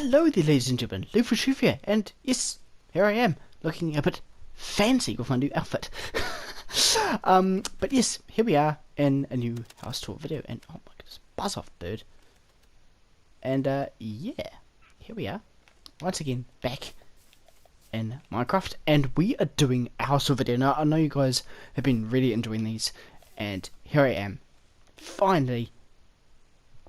Hello there, ladies and gentlemen, Lufa Shoof here, and yes, here I am, looking a bit fancy with my new outfit. But yes, here we are in a new house tour video, and oh my goodness, buzz off, bird. And yeah, here we are, once again, back in Minecraft, and we are doing a house tour video. Now, I know you guys have been really enjoying these, and here I am, finally,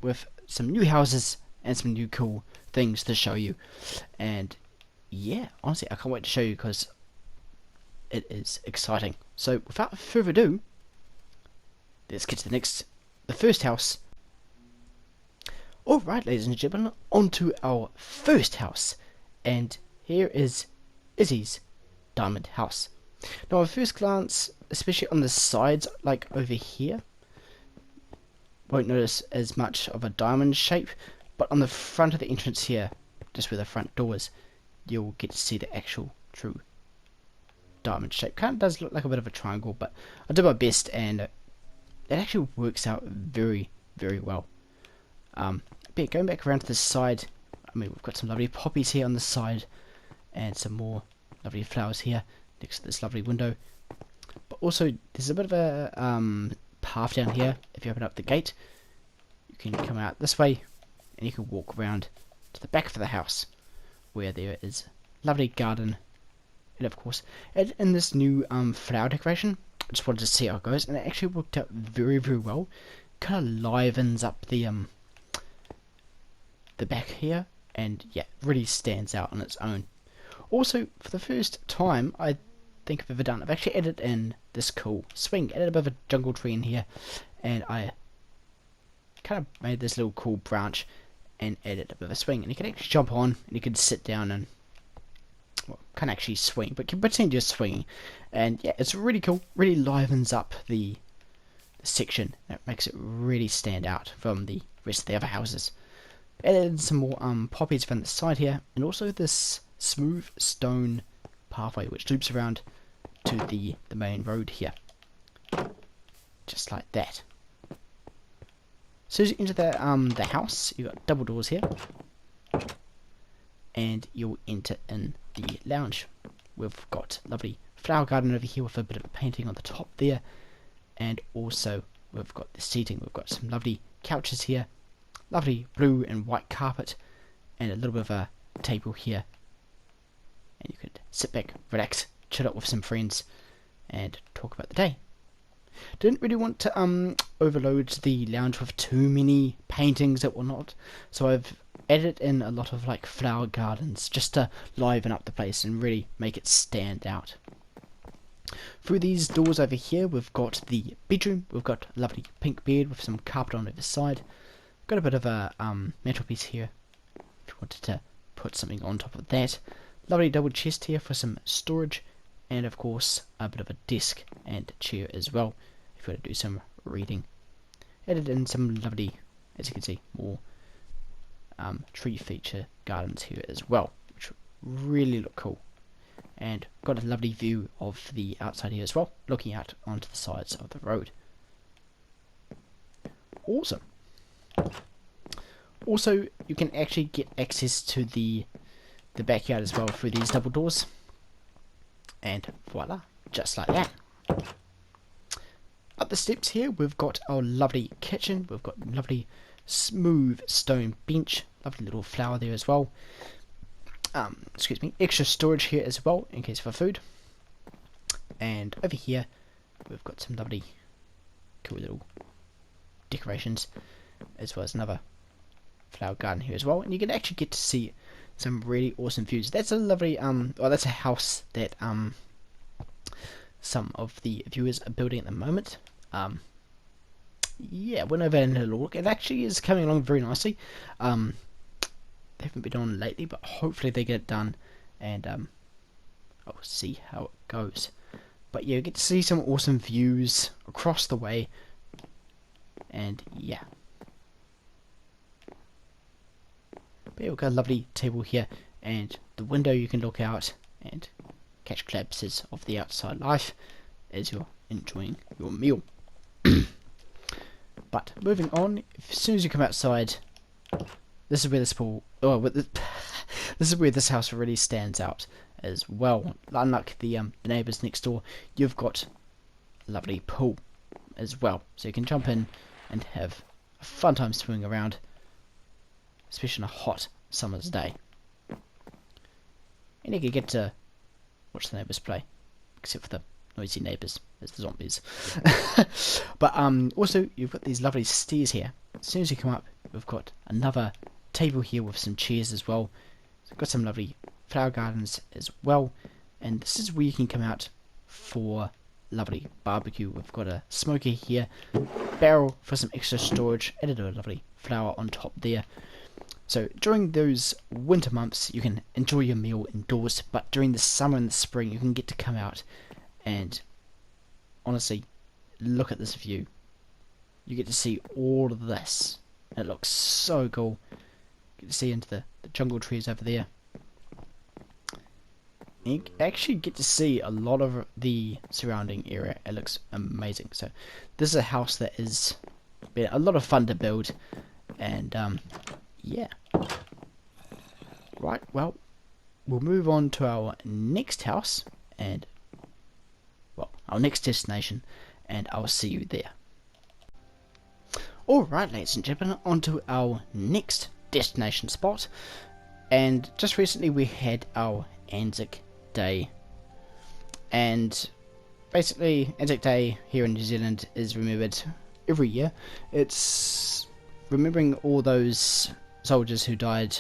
with some new houses and some new cool things to show you. And yeah, honestly, I can't wait to show you because it is exciting. So without further ado, let's get to the first house. Alright, ladies and gentlemen, on to our first house, and here is Izzy's diamond house. Now at first glance, especially on the sides, like over here, won't notice as much of a diamond shape, but on the front of the entrance here, just where the front door is, you'll get to see the actual true diamond shape. Kind of does look like a bit of a triangle, but I did my best, and it actually works out very, very well. But yeah, going back around to the side, I mean, we've got some lovely poppies here on the side, and some more lovely flowers here next to this lovely window. But also, there's a bit of a path down here. If you open up the gate, you can come out this way, and you can walk around to the back of the house, where there is a lovely garden, and of course, in this new flower decoration, I just wanted to see how it goes, and it actually worked out very, very well. Kind of livens up the back here, and yeah, really stands out on its own. Also, for the first time I think I've ever done, I've actually added in this cool swing, added a bit of a jungle tree in here, and I kind of made this little cool branch and added a bit of a swing, and you can actually jump on, and you can sit down and, well, can't actually swing, but can pretend you're swinging. And yeah, it's really cool, really livens up the section, and it makes it really stand out from the rest of the other houses. Added some more poppies from the side here, and also this smooth stone pathway which loops around to the main road here, just like that. So as you enter the house, you've got double doors here, and you'll enter in the lounge. We've got lovely flower garden over here with a bit of a painting on the top there, and also we've got the seating. We've got some lovely couches here, lovely blue and white carpet, and a little bit of a table here, and you could sit back, relax, chill out with some friends, and talk about the day. Didn't really want to overload the lounge with too many paintings and whatnot, so I've added in a lot of like flower gardens just to liven up the place and really make it stand out. Through these doors over here, we've got the bedroom. We've got a lovely pink bed with some carpet on either side. Got a bit of a mantelpiece here if you wanted to put something on top of that. Lovely double chest here for some storage, and of course a bit of a desk and chair as well if you want to do some reading. Added in some lovely, as you can see, more tree feature gardens here as well, which really look cool. And got a lovely view of the outside here as well, looking out onto the sides of the road. Awesome. Also, you can actually get access to the backyard as well through these double doors. And voila, just like that. Up the steps here, we've got our lovely kitchen. We've got lovely smooth stone bench, lovely little flower there as well. Excuse me, extra storage here as well in case for food. And over here, we've got some lovely cool little decorations, as well as another flower garden here as well. And you can actually get to see some really awesome views. That's a lovely well, that's a house that some of the viewers are building at the moment. Yeah, went over and had a look. It actually is coming along very nicely. They haven't been on lately, but hopefully they get it done, and I'll see how it goes. But yeah, you get to see some awesome views across the way, and yeah. But yeah, we've got a lovely table here, and the window you can look out and catch glimpses of the outside life as you're enjoying your meal. But moving on, as soon as you come outside, this is where this pool, oh, this is where this house really stands out as well. Unlike the neighbours next door, you've got a lovely pool as well, so you can jump in and have a fun time swimming around, especially on a hot summer's day. And you can get to watch the neighbours play, except for the noisy neighbours as the zombies. But also you've got these lovely stairs here. As soon as you come up, we've got another table here with some chairs as well. So we've got some lovely flower gardens as well, and this is where you can come out for lovely barbecue. We've got a smoker here, barrel for some extra storage, added a lovely flower on top there. So during those winter months you can enjoy your meal indoors, but during the summer and the spring you can get to come out and honestly look at this view. You get to see all of this. It looks so cool. Get to see into the jungle trees over there. You actually get to see a lot of the surrounding area. It looks amazing. So this is a house that is been a lot of fun to build, and yeah. Right, well, we'll move on to our next house, and well, our next destination, and I'll see you there. Alright, ladies and gentlemen, on to our next destination spot. And just recently we had our Anzac Day, and basically Anzac Day here in New Zealand is remembered every year. It's remembering all those soldiers who died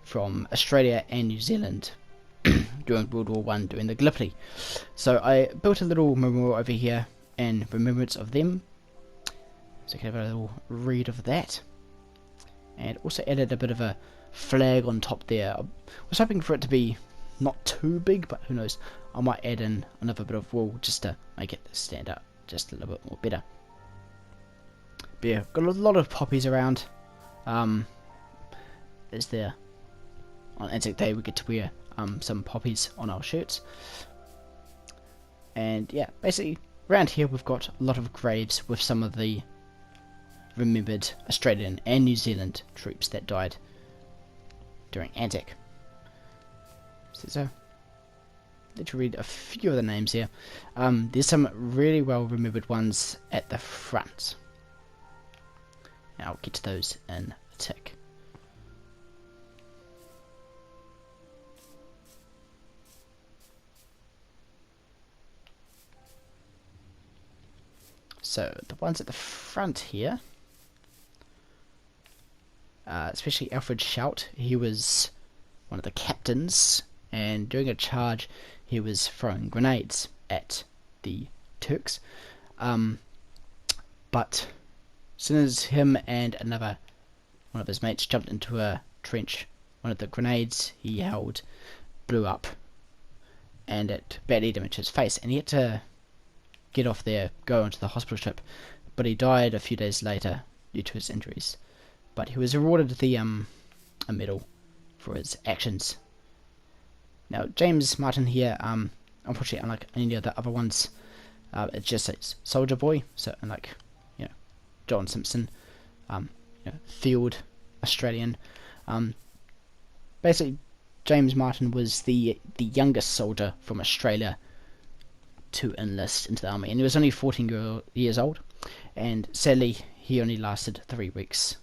from Australia and New Zealand during World War One, during the Gallipoli. So I built a little memorial over here in remembrance of them, so you can have a little read of that, and also added a bit of a flag on top there. I was hoping for it to be not too big, but who knows, I might add in another bit of wool just to make it stand up just a little bit more better. But yeah, got a lot of poppies around. Is there on Anzac Day we get to wear some poppies on our shirts, and yeah, basically around here we've got a lot of graves with some of the remembered Australian and New Zealand troops that died during Anzac. So let's read a few of the names here. There's some really well remembered ones at the front. Now I'll get to those in a tick. So the ones at the front here, especially Alfred Shout, he was one of the captains, and during a charge he was throwing grenades at the Turks. But as soon as him and one of his mates jumped into a trench, one of the grenades he held blew up, and it badly damaged his face, and he had to get off there, go onto the hospital ship, but he died a few days later due to his injuries. But he was awarded the a medal for his actions. Now James Martin here, unfortunately unlike any of the other ones, it just says Soldier Boy. So unlike John Simpson, field Australian, basically James Martin was the youngest soldier from Australia to enlist into the army, and he was only 14 years old, and sadly he only lasted 3 weeks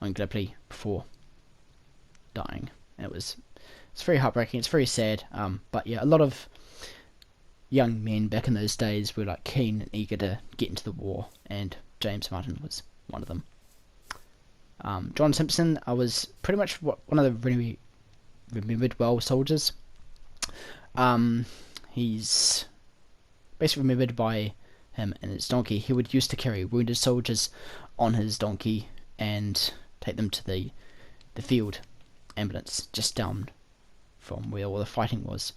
on Gallipoli before dying, and it's very heartbreaking, it's very sad, but yeah, a lot of young men back in those days were like keen and eager to get into the war, and James Martin was one of them. John Simpson, I was pretty much one of the really remembered well soldiers. He's basically remembered by him and his donkey. He would used to carry wounded soldiers on his donkey and take them to the field ambulance just down from where all the fighting was.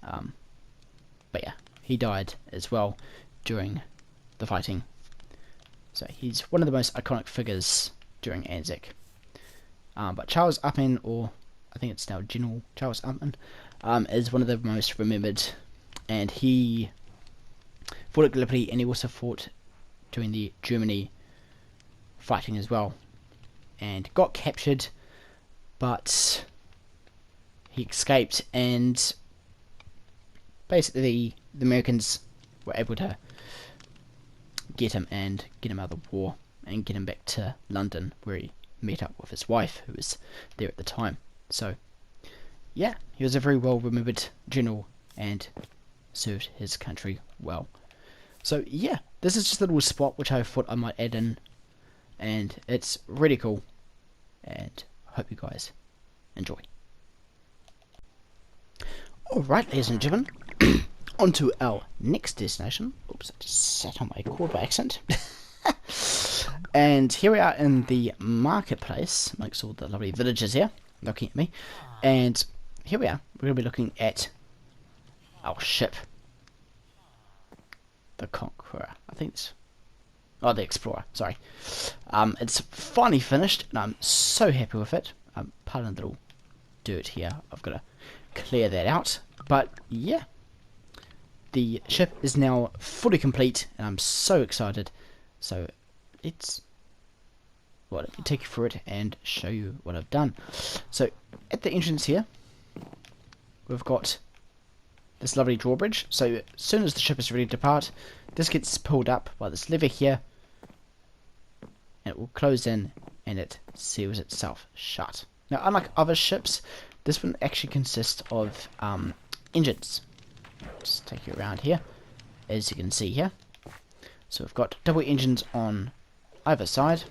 But yeah, he died as well during the fighting. So he's one of the most iconic figures during Anzac. But Charles Upman, or I think it's now General Charles Upman, is one of the most remembered, and he fought at Gallipoli, and he also fought during the Germany fighting as well. and got captured, but he escaped, and basically the Americans were able to get him and get him out of the war and get him back to London, where he met up with his wife, who was there at the time. So yeah, he was a very well remembered general and served his country well. So yeah, this is just a little spot which I thought I might add in, and it's really cool, and I hope you guys enjoy. Alright, ladies and gentlemen, on to our next destination. Oops, I just sat on my cord by accident. And here we are in the marketplace, amongst all the lovely villagers here looking at me. And here we are, we're going to be looking at our ship. The Conqueror, I think it's... Oh, the Explorer, sorry. It's finally finished, and I'm so happy with it. Pardon the little dirt here, I've got to clear that out. But yeah, the ship is now fully complete, and I'm so excited. So it's... well, let me take you through it and show you what I've done. So at the entrance here, we've got this lovely drawbridge. So as soon as the ship is ready to depart, this gets pulled up by this lever here, and it will close in, and it seals itself shut. Now, unlike other ships, this one actually consists of engines. Just take you around here, as you can see here. So we've got double engines on either side,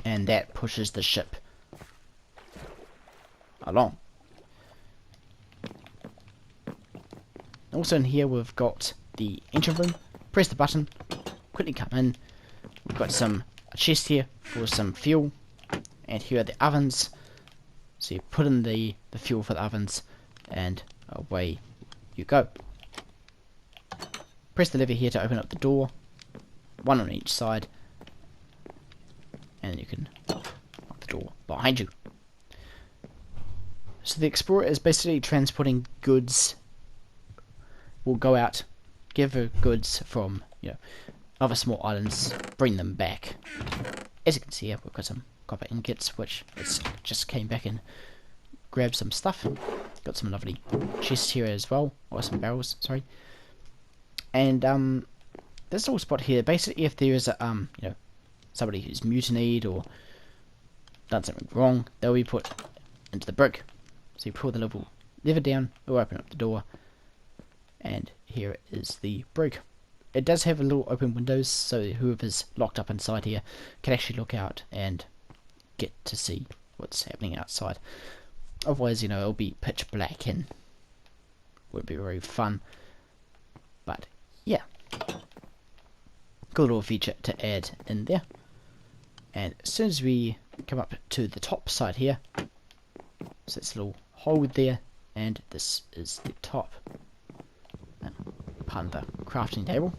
and that pushes the ship along. Also in here we've got the engine room. Press the button, quickly come in. We've got a chest here for some fuel, and here are the ovens. So you put in the fuel for the ovens, and away you go. Press the lever here to open up the door, one on each side, and you can lock the door behind you. So the Explorer is basically transporting goods. We'll go out, gather goods from other small islands, bring them back. As you can see here, we've got some copper ingots, which just came back and grabbed some stuff. Got some lovely chests here as well, or some barrels, sorry. And this little spot here, basically, if there is a somebody who's mutinied or done something wrong, they'll be put into the brig. So you pull the little lever down, it'll open up the door, and here is the brig. It does have a little open windows, so whoever's locked up inside here can actually look out and get to see what's happening outside. Otherwise, it'll be pitch black and won't be very fun. But yeah, good little feature to add in there. And as soon as we come up to the top side here, so it's a little hole there, and this is the top. Pardon the crafting table.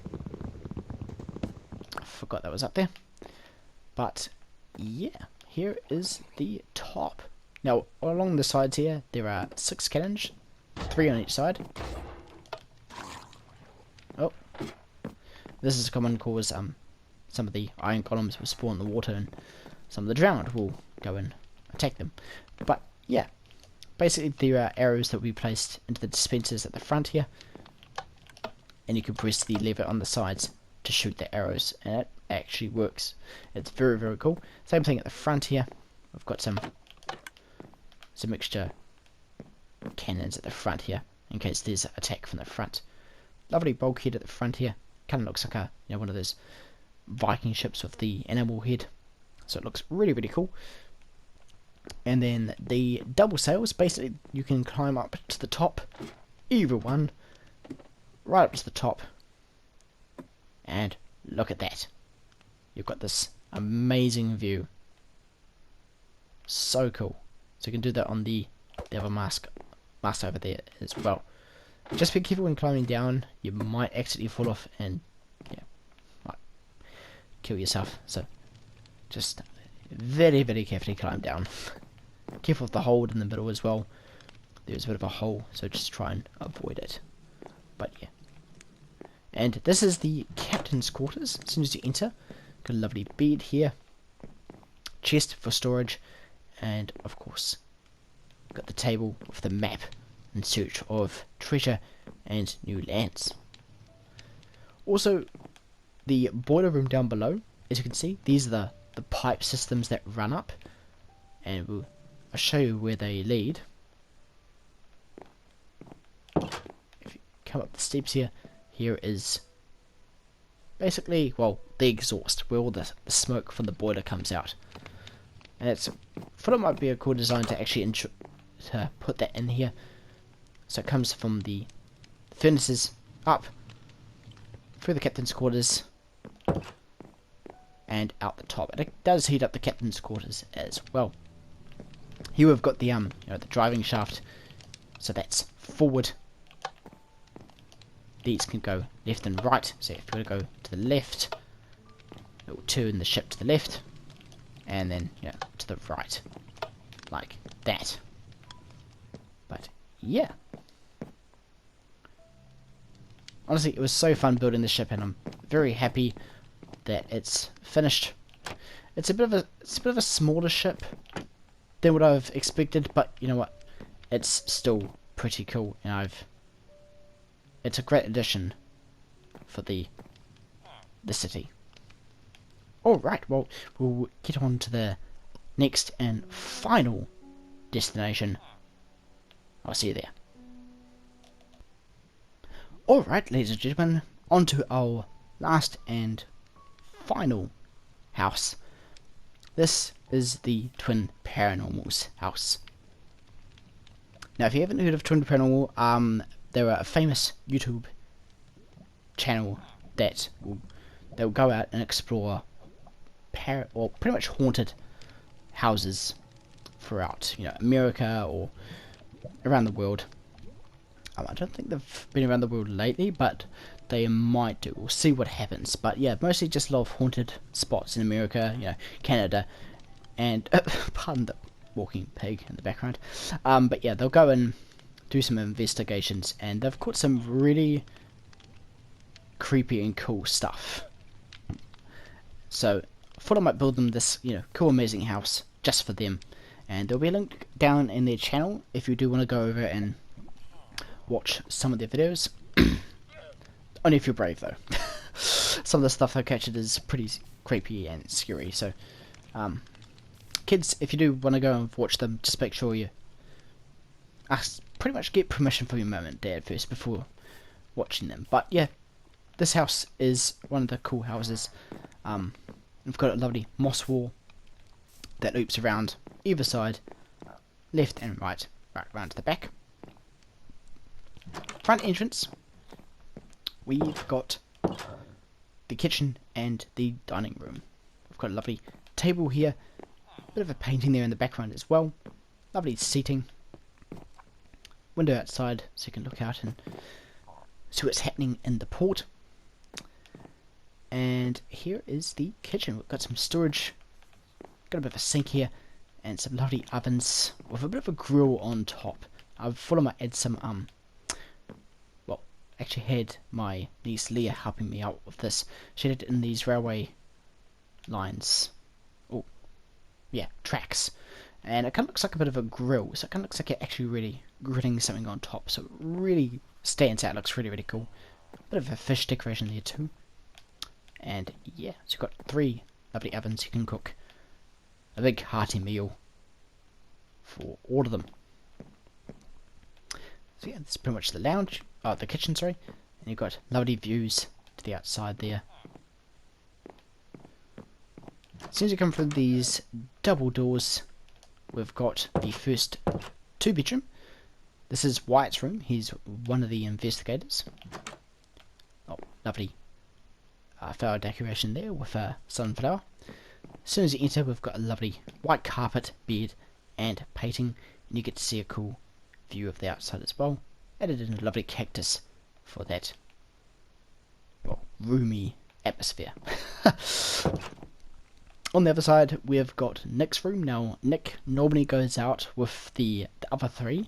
I forgot that was up there. But yeah, here is the top. Now along the sides here there are 6 cannons, 3 on each side. Oh, this is a common cause. Some of the iron columns will spawn in the water, and some of the drowned will go and attack them. But yeah, basically there are arrows that will be placed into the dispensers at the front here, and you can press the lever on the sides to shoot the arrows, and it actually works. It's very, very cool. Same thing at the front here. We've got some mixture cannons at the front here, in case there's an attack from the front. Lovely bulkhead at the front here. Kind of looks like a one of those Viking ships with the animal head. So it looks really, really cool. And then the double sails, basically you can climb up to the top, either one, right up to the top, and look at that. You've got this amazing view. So cool. So you can do that on the other mast over there as well. Just be careful when climbing down. You might accidentally fall off and might kill yourself. So just very, very carefully climb down. Careful of the hole in the middle as well. There's a bit of a hole, so just try and avoid it. But yeah. And this is the captain's quarters. As soon as you enter, got a lovely bed here. chest for storage, and of course got the table with the map in search of treasure and new lands. Also, the boiler room down below, as you can see, these are the pipe systems that run up, and I'll show you where they lead. If you come up the steps here, here is basically, well, the exhaust, where all the smoke from the boiler comes out. And I thought it might be a cool design to actually to put that in here. So it comes from the furnaces up through the captain's quarters and out the top. And it does heat up the captain's quarters as well. Here we've got the the driving shaft, so that's forward. These can go left and right. So if you want to go to the left, it will turn the ship to the left, and then to the right, like that. But yeah, honestly, it was so fun building the ship, and I'm very happy that it's finished. It's a bit of a smaller ship than what I've expected, but you know what? It's still pretty cool, and it's a great addition for the city. Alright, well, we'll get on to the next and final destination. I'll see you there. Alright, ladies and gentlemen, on to our last and final house. This is the Twin Paranormal's house. Now, if you haven't heard of Twin Paranormal, they're a famous YouTube channel that they'll go out and explore or pretty much haunted houses throughout, America or around the world. I don't think they've been around the world lately, but they might do. We'll see what happens. But yeah, mostly just a lot of haunted spots in America, Canada, and pardon the walking pig in the background. But yeah, they'll go and do some investigations, and they've caught some really creepy and cool stuff. So I thought I might build them this, cool, amazing house just for them. And there'll be a link down in their channel if you do want to go over and watch some of their videos. Only if you're brave, though. Some of the stuff I captured is pretty creepy and scary. So, kids, if you do want to go and watch them, just make sure you pretty much get permission from your mum and dad first before watching them. But yeah, this house is one of the cool houses. We've got a lovely moss wall that loops around either side, left and right around to the back. Front entrance, we've got the kitchen and the dining room. We've got a lovely table here, bit of a painting there in the background as well, lovely seating, window outside so you can look out and see what's happening in the port. And here is the kitchen. We've got some storage, got a bit of a sink here, and some lovely ovens with a bit of a grill on top. I thought I might add some actually had my niece Leah helping me out with this. She did it in these railway lines. Oh, yeah, tracks. And it kind of looks like a bit of a grill. So it kind of looks like you're actually really grilling something on top. So it really stands out. Looks really, really cool. Bit of a fish decoration there too. And yeah, so you've got 3 lovely ovens. You can cook a big hearty meal for all of them. So yeah, that's pretty much the lounge. The kitchen, sorry. And you've got lovely views to the outside there. As soon as you come through these double doors, we've got the first 2-bedroom. This is Wyatt's room. He's one of the investigators. Oh, lovely flower decoration there with a sunflower. As soon as you enter, we've got a lovely white carpet, bed, and painting. And you get to see a cool view of the outside as well. Added in a lovely cactus for that roomy atmosphere. On the other side, we've got Nick's room. Now, Nick normally goes out with the other 3.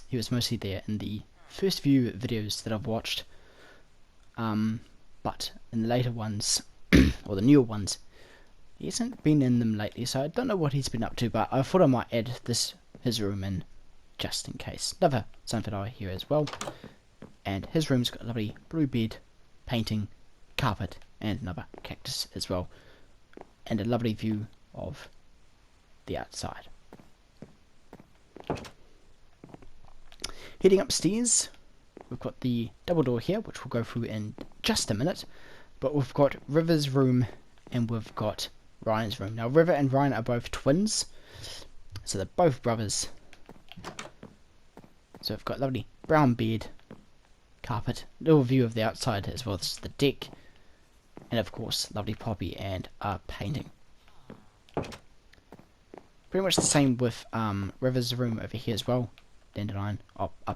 He was mostly there in the first few videos that I've watched. But in the later ones, or the newer ones, He hasn't been in them lately, so I don't know what he's been up to, but I thought I might add his room in just in case. Another sunflower here as well. And his room's got a lovely blue bed, painting, carpet, and another cactus as well. And a lovely view of the outside. Heading upstairs, we've got the double door here, which we'll go through in just a minute. But we've got River's room and we've got Ryan's room. Now, River and Ryan are both twins, so they're both brothers. So we've got lovely brown bed, carpet, little view of the outside as well as the deck, and of course, lovely poppy and a painting. Pretty much the same with River's room over here as well. Dandelion,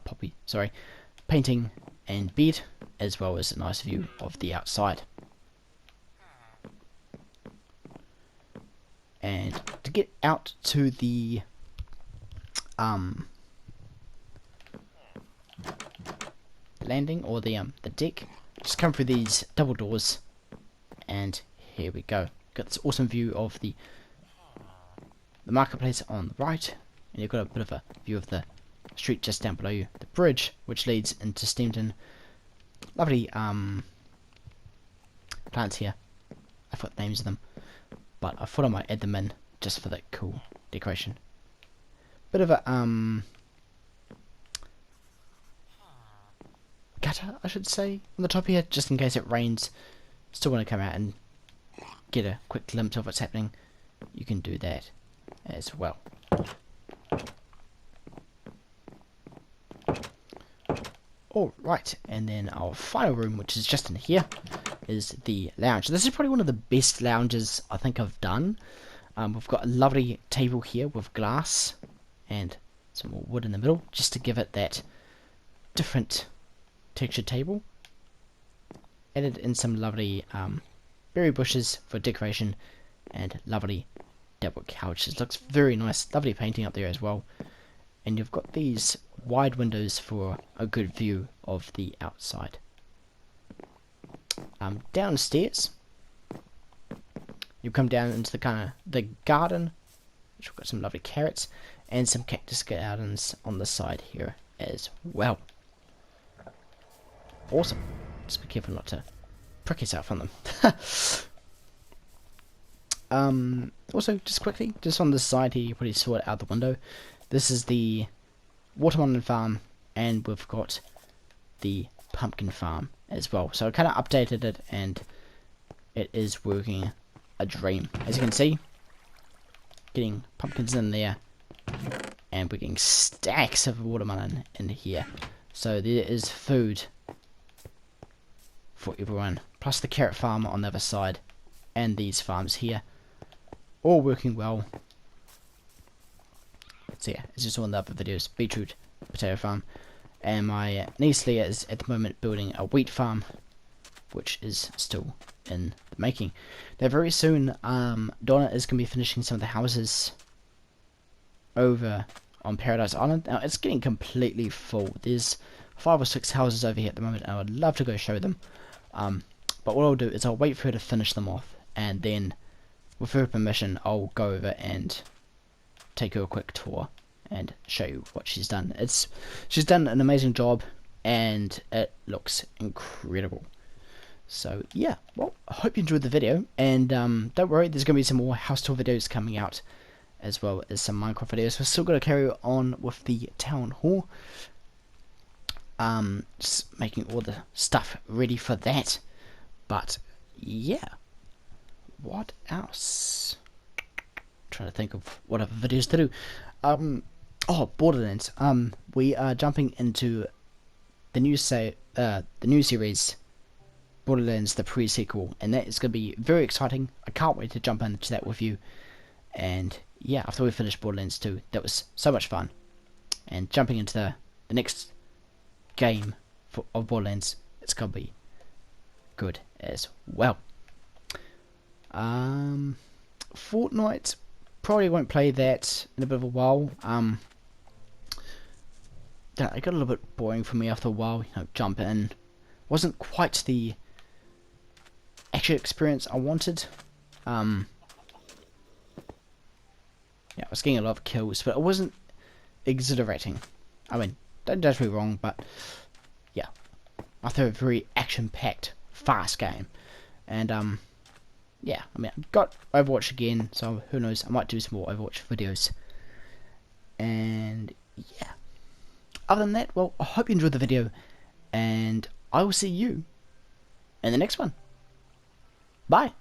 poppy, sorry, painting and bed, as well as a nice view of the outside. And to get out to the landing or the deck, just come through these double doors, and here we go. Got this awesome view of the marketplace on the right, and you've got a bit of a view of the street just down below you, the bridge which leads into Steamton. Lovely plants here. I forgot the names of them, but I thought I might add them in just for that cool decoration. Bit of a gutter, I should say, on the top here, just in case it rains. Still want to come out and get a quick glimpse of what's happening. You can do that as well. Alright, and then our final room, which is just in here, is the lounge. This is probably one of the best lounges I think I've done. We've got a lovely table here with glass and some more wood in the middle, just to give it that different textured table. Added in some lovely berry bushes for decoration, and lovely double couches. Looks very nice. Lovely painting up there as well. And you've got these wide windows for a good view of the outside. Downstairs, you come down into the garden, which we've got some lovely carrots and some cactus gardens on the side here as well. Awesome. Just be careful not to prick yourself on them. Also, just quickly, just on the side here, you probably saw it out the window. This is the watermelon farm, and we've got the pumpkin farm as well. So I kind of updated it, and it is working a dream. As you can see, getting pumpkins in there, and we're getting stacks of watermelon in here. So there is food for everyone. Plus the carrot farm on the other side, and these farms here, all working well. So yeah, as you saw in the other videos, beetroot, potato farm, and my niece Leah is at the moment building a wheat farm, which is still in the making. Now very soon, Donna is going to be finishing some of the houses over on Paradise Island. Now it's getting completely full. There's 5 or 6 houses over here at the moment, and I would love to go show them. But what I'll do is I'll wait for her to finish them off, and then with her permission I'll go over and take her a quick tour and show you what she's done. She's done an amazing job, and it looks incredible. So yeah, well, I hope you enjoyed the video, and don't worry, there's going to be some more house tour videos coming out, as well as some Minecraft videos. We're still going to carry on with the town hall, just making all the stuff ready for that. But yeah, what else? Trying to think of what other videos to do. Borderlands. We are jumping into the new series, Borderlands, the pre-sequel, and that is going to be very exciting. I can't wait to jump into that with you. And yeah, after we finish Borderlands 2, that was so much fun. And jumping into the next game of Borderlands, it's going to be good as well. Fortnite, probably won't play that in a bit of a while. It got a little bit boring for me after a while. Jump in, wasn't quite the actual experience I wanted. Yeah, I was getting a lot of kills, but it wasn't exhilarating. I mean, don't judge me wrong, but yeah, I thought a very action-packed, fast game, and yeah, I mean, I've got Overwatch again, so who knows, I might do some more Overwatch videos, and yeah. Other than that, well, I hope you enjoyed the video, and I will see you in the next one. Bye.